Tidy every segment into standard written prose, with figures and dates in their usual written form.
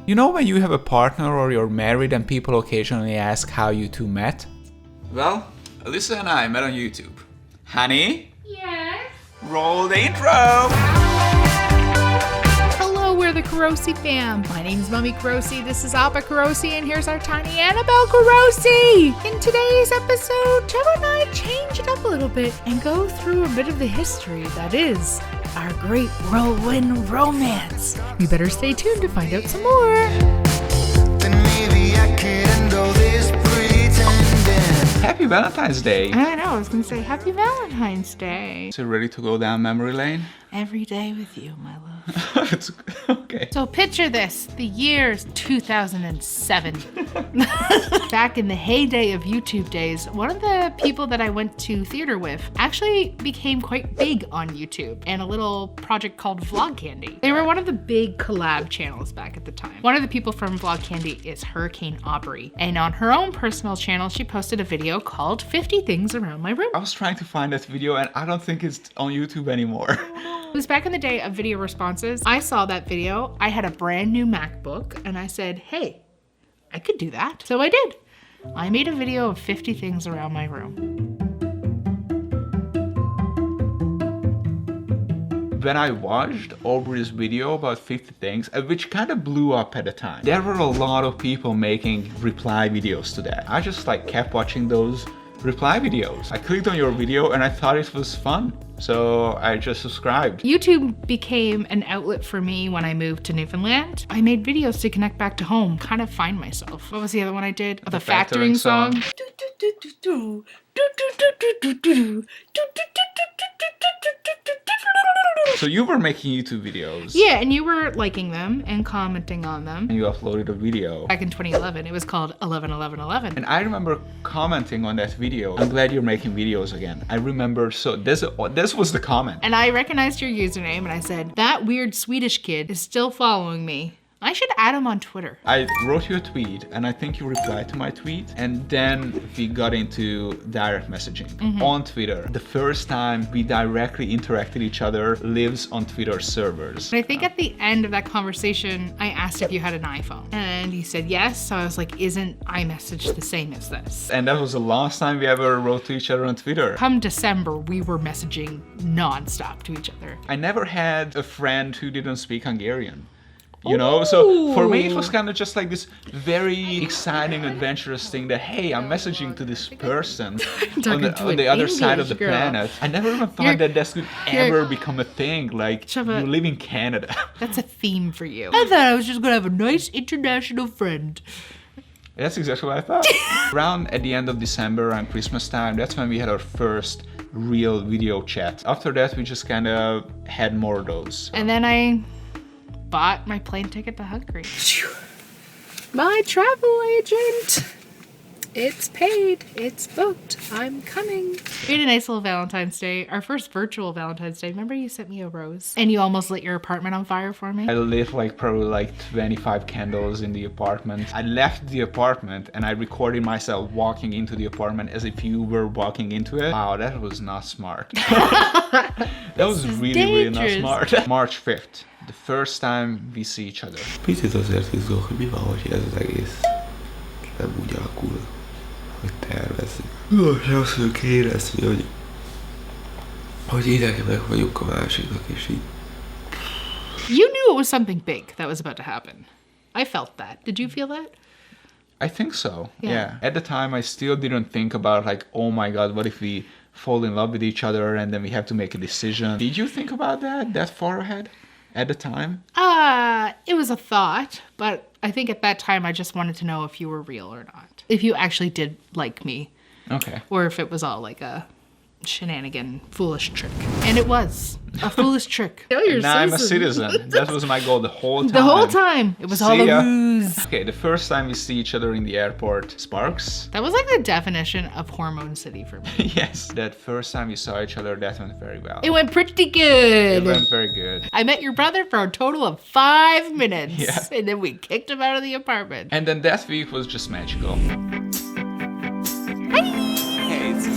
You know when you have a partner or you're married and people occasionally ask how you two met? Well, Alyssa and I met on YouTube. Honey? Yes? Roll the intro! Hello, we're the Carosi fam. My name's Mommy Carosi, this is Appa Carosi, and here's our tiny Annabelle Carosi! In today's episode, Joe and I change it up a little bit and go through a bit of the history that is our great whirlwind romance. You better stay tuned to find out some more. Then maybe I could undo this pretending. Happy Valentine's Day! I know, I was going to say Happy Valentine's Day. So ready to go down memory lane? Every day with you, my love. It's okay. So picture this, the year's 2007. Back in the heyday of YouTube days, one of the people that I went to theater with actually became quite big on YouTube and a little project called Vlog Candy. They were one of the big collab channels back at the time. One of the people from Vlog Candy is Hurricane Aubrey, and on her own personal channel, she posted a video called 50 Things Around My Room. I was trying to find that video and I don't think it's on YouTube anymore. It was back in the day of video responses. I saw that video. I had a brand new MacBook and I said, hey, I could do that. So I did. I made a video of 50 things around my room. When I watched Aubrey's video about 50 things, which kind of blew up at the time, there were a lot of people making reply videos to that. I just kept watching those reply videos. I clicked on your video and I thought it was fun. So I just subscribed. YouTube became an outlet for me when I moved to Newfoundland. I made videos to connect back to home, kind of find myself. What was the other one I did? The factoring song. So you were making YouTube videos. Yeah, and you were liking them and commenting on them. And you uploaded a video. Back in 2011, it was called 111111. And I remember commenting on that video. I'm glad you're making videos again. I remember, so this was the comment. And I recognized your username and I said, that weird Swedish kid is still following me. I should add him on Twitter. I wrote you a tweet and I think you replied to my tweet, and then we got into direct messaging on Twitter. The first time we directly interacted each other lives on Twitter servers. But I think at the end of that conversation, I asked if you had an iPhone and you said yes. So I was like, isn't iMessage the same as this? And that was the last time we ever wrote to each other on Twitter. Come December, we were messaging nonstop to each other. I never had a friend who didn't speak Hungarian. You know, so for me it was kind of just like this very exciting, adventurous thing that, hey, I'm messaging to this person on the other side of the planet. I never even thought that could ever become a thing. Like, you live in Canada. That's a theme for you. I thought I was just gonna have a nice international friend. That's exactly what I thought. Around at the end of December, around Christmas time, that's when we had our first real video chat. After that, we just kind of had more of those. And then I bought my plane ticket to Hungary. My travel agent. It's paid. It's booked. I'm coming. We had a nice little Valentine's Day. Our first virtual Valentine's Day. Remember you sent me a rose? And you almost lit your apartment on fire for me? I lit probably 25 candles in the apartment. I left the apartment and I recorded myself walking into the apartment as if you were walking into it. Wow, that was not smart. That was really not smart. March 5th. The first time we see each other. Picit azért izgulok, hogy mi van, hogy ez az egész nem úgy alakul, hogy tervezzük. Azt érezni, hogy idegenek vagyunk a másiknak, és így. You knew it was something big that was about to happen. I felt that. Did you feel that? I think so, yeah. At the time, I still didn't think about oh my God, what if we fall in love with each other and then we have to make a decision? Did you think about that far ahead? At the time? It was a thought, but I think at that time I just wanted to know if you were real or not. If you actually did like me. Okay. Or if it was all like a shenanigan, foolish trick. And it was a foolish trick. Now I'm a citizen. That was my goal the whole time. The whole time. It was all a ruse. Okay, the first time we see each other in the airport, sparks. That was like the definition of Hormone City for me. Yes, that first time we saw each other, that went very well. It went pretty good. It went very good. I met your brother for a total of 5 minutes. Yeah. And then we kicked him out of the apartment. And then that week was just magical. Hey, it's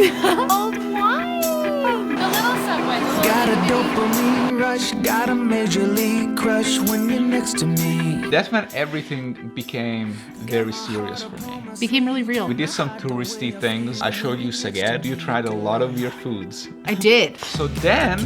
Old wine. A little subway. Got a dopamine rush, got a major league crush when you're next to me. That's when everything became very serious for me. Became really real. We did some touristy things. I showed you Szeged. You tried a lot of weird foods. I did. So then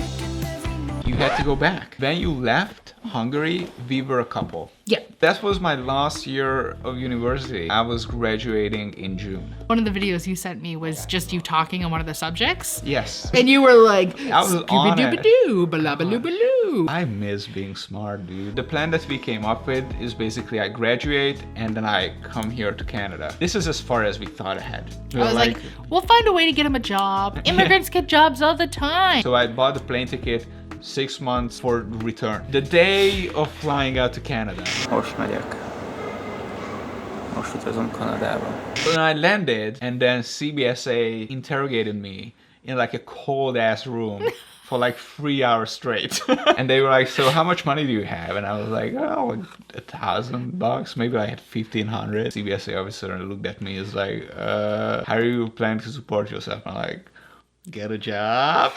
you had to go back. When you left Hungary, we were a couple. Yeah. That was my last year of university. I was graduating in June. One of the videos you sent me was just you talking on one of the subjects. Yes. And you were like, I was on it. Scooby-Doo, blah-blah-loo-blah-loo. I miss being smart, dude. The plan that we came up with is basically I graduate and then I come here to Canada. This is as far as we thought ahead. We I were was like, we'll find a way to get him a job. Immigrants get jobs all the time. So I bought the plane ticket 6 months for return. The day of flying out to Canada. Most megyek. Most utazom Kanadába. When I landed and then CBSA interrogated me in like a cold ass room for like 3 hours straight. And they were like, so how much money do you have? And I was like, oh, like $1,000, maybe I had 1,500. CBSA officer looked at me, is like, how are you planning to support yourself? I'm like, get a job.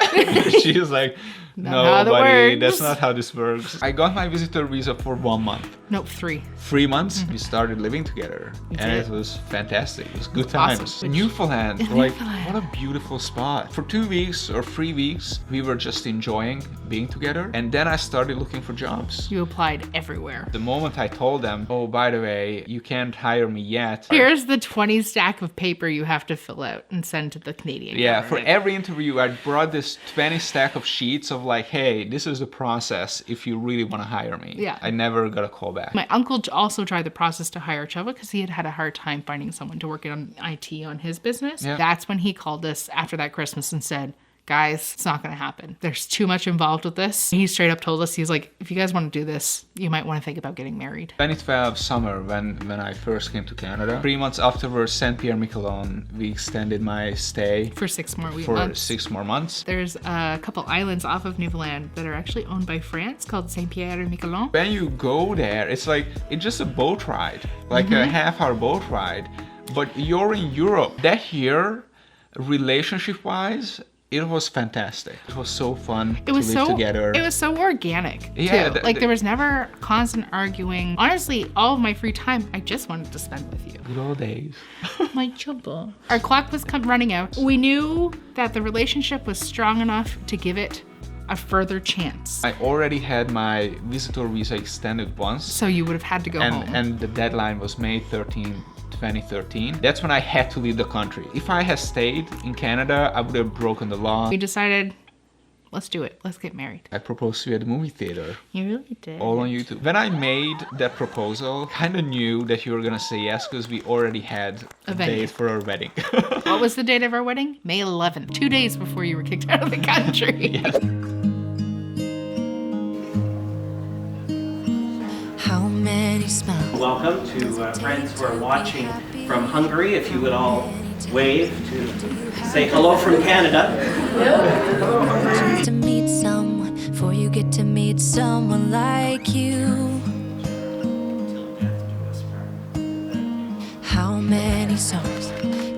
She was like, no, buddy, that's not how this works. I got my visitor visa for 1 month. Nope, 3. 3 months, we started living together. And it was fantastic. It was good times. Awesome. Newfoundland, like, what a beautiful spot. For 2 weeks or 3 weeks, we were just enjoying being together. And then I started looking for jobs. You applied everywhere. The moment I told them, oh, by the way, you can't hire me yet. Here's the 20 stack of paper you have to fill out and send to the Canadian Yeah, for government. every interview, I brought this 20 stack of sheets of like, hey, this is the process if you really want to hire me. Yeah. I never got a call back. My uncle also tried the process to hire Chava because he had had a hard time finding someone to work on IT on his business. Yeah. That's when he called us after that Christmas and said, guys, it's not going to happen. There's too much involved with this. He straight up told us, he's like, if you guys want to do this, you might want to think about getting married. 2012 summer, when I first came to Canada. 3 months afterwards, Saint Pierre Miquelon, we extended my stay For 6 more for months. 6 more months. There's a couple islands off of Newfoundland that are actually owned by France called Saint Pierre and Miquelon. When you go there, it's like, it's just a boat ride, like a half-hour boat ride, but you're in Europe. That year, relationship-wise, it was fantastic. It was so fun to live together. It was so organic. Yeah, too. Like there was never constant arguing. Honestly, all of my free time, I just wanted to spend with you. Good old days. My chubba. Our clock was running out. We knew that the relationship was strong enough to give it a further chance. I already had my visitor visa extended once. So you would have had to go home. And the deadline was May 13, 2013. That's when I had to leave the country. If I had stayed in Canada, I would have broken the law. We decided, let's do it. Let's get married. I proposed to you at the movie theater. You really did. All on YouTube. When I made that proposal, kind of knew that you were gonna say yes because we already had a venue. date for our wedding. What was the date of our wedding? May 11th. 2 days before you were kicked out of the country. Yes. How many smiles? Welcome to friends who are watching from Hungary. If you would all wave to say hello from Canada. To meet someone, before you get to meet someone like you. How many songs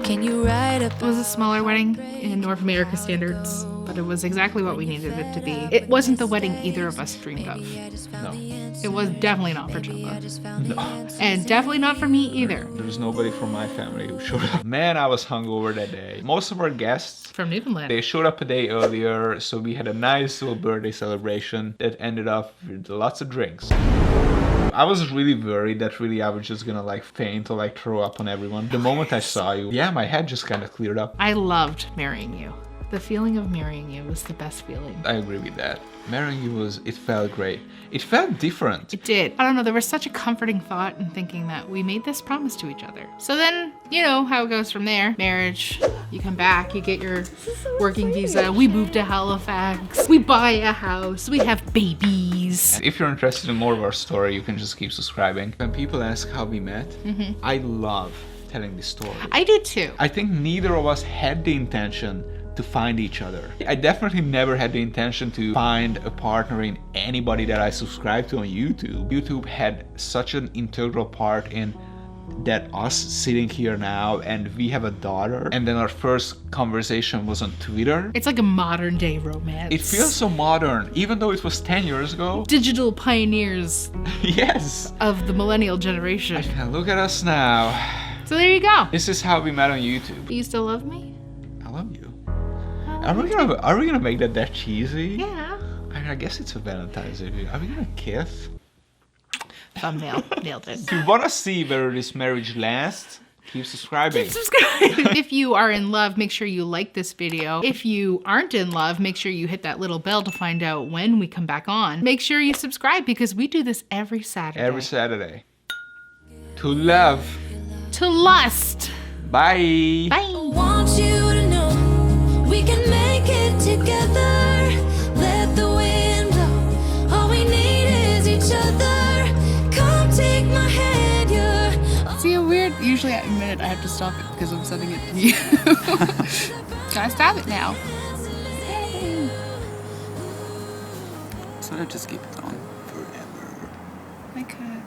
can you write up? It was a smaller wedding in North America standards, but it was exactly what we needed it to be. It wasn't the wedding either of us dreamed of. No. It was definitely not for Chava. No. And definitely not for me either. There was nobody from my family who showed up. Man, I was hungover that day. Most of our guests, From Newfoundland. they showed up a day earlier, so we had a nice little birthday celebration that ended up with lots of drinks. I was really worried that really I was just gonna like faint or like throw up on everyone. The moment I saw you, yeah, my head just kind of cleared up. I loved marrying you. The feeling of marrying you was the best feeling. I agree with that. Marrying you it felt great. It felt different. It did. I don't know, there was such a comforting thought in thinking that we made this promise to each other. So then, you know how it goes from there. Marriage, you come back, you get your working visa, we move to Halifax, we buy a house, we have babies. If you're interested in more of our story, you can just keep subscribing. When people ask how we met, I love telling this story. I do too. I think neither of us had the intention to find each other. I definitely never had the intention to find a partner in anybody that I subscribed to on YouTube. YouTube had such an integral part in that us sitting here now and we have a daughter and then our first conversation was on Twitter. It's like a modern day romance. It feels so modern, even though it was 10 years ago. Digital pioneers Yes. of the millennial generation. And look at us now. So there you go. This is how we met on YouTube. You still love me? I love you. Are we gonna make that cheesy? Yeah. I mean, I guess it's a Valentine's Day video. Are we gonna kiss? Thumbnail. Nailed it. If you wanna see where this marriage lasts, keep subscribing. Subscribe. If you are in love, make sure you like this video. If you aren't in love, make sure you hit that little bell to find out when we come back on. Make sure you subscribe because we do this every Saturday. Every Saturday. To love. To lust. Bye. Bye. I want you to know we can make it together. Let the wind blow. All we need is each other. Come take my hand, you're See how weird? Usually at a minute I have to stop it because I'm sending it to you. Can I stop it now? So I just keep it on forever. I could.